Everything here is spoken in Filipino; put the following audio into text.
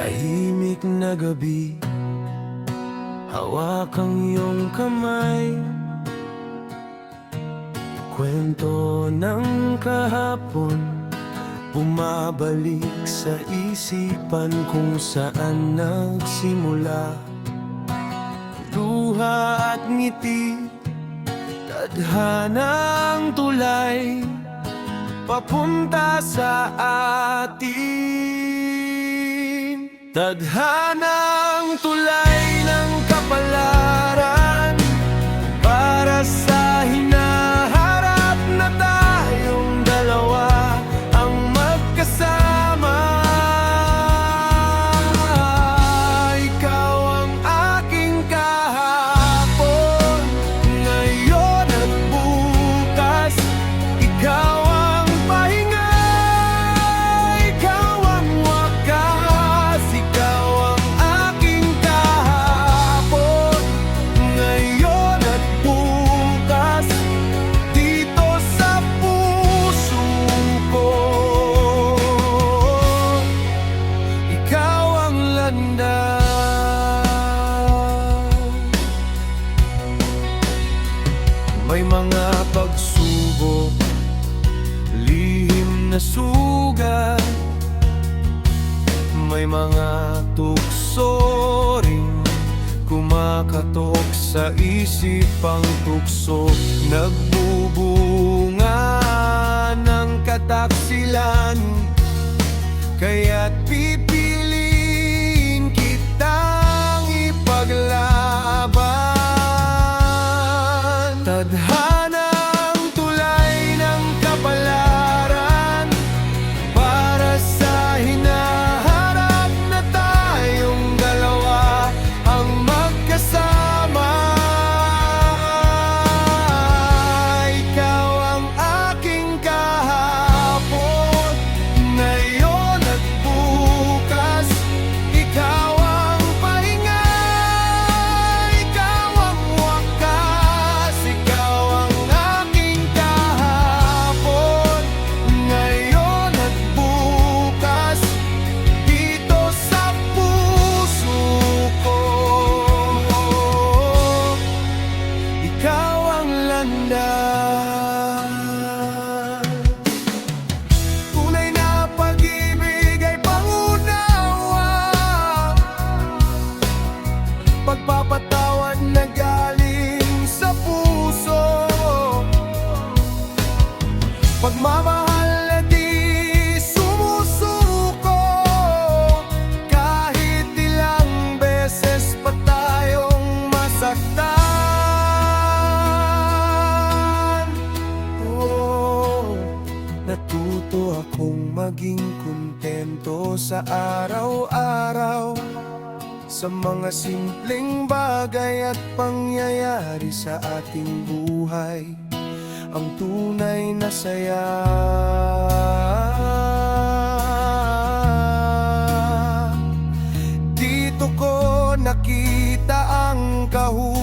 Tahimik na gabi, hawak ang iyong kamay. Kwento ng kahapon, bumabalik sa isipan kung saan nagsimula. Luha at ngiti, tadhanang tulay, papunta sa atin. Tadhanang tulay ng kapalaran, para sa hinaharap na tayong dalawa ang magkasama. Ikaw ang aking kahapon, ngayon at bukas. Ikaw ang pahinga, ikaw ang wakas. Ikaw ang aking kahapon, ngayon at bukas. Dito sa puso ko, ikaw ang landas. May mga pagsubok, lihim na sugat. May mga tukso ring kumakatok sa isipang tukso. Nagbubunga ng kataksilan, kaya't pipiliin kitang ipaglaban. Tadhanang tulay ng kapalaran, para sa hinaharap na tayong dalawa ang magkasama. Ikaw ang aking kahapon, ngayon at bukas. Ikaw ang pahinga, ikaw ang wakas. Ikaw ang aking kahapon, ngayon at bukas. Dito sa puso ko, ikaw ang landas. Tunay na pag-ibig ay pangunawa, pagpapatawad na galing sa puso, pagmamahal na di sumusuko. Kahit ilang beses pa tayong masaktan, oh, natuto akong maging kontento sa araw-araw, sa mga simpleng bagay at pangyayari sa ating buhay. Ang tunay na saya, dito ko nakita ang kahulugan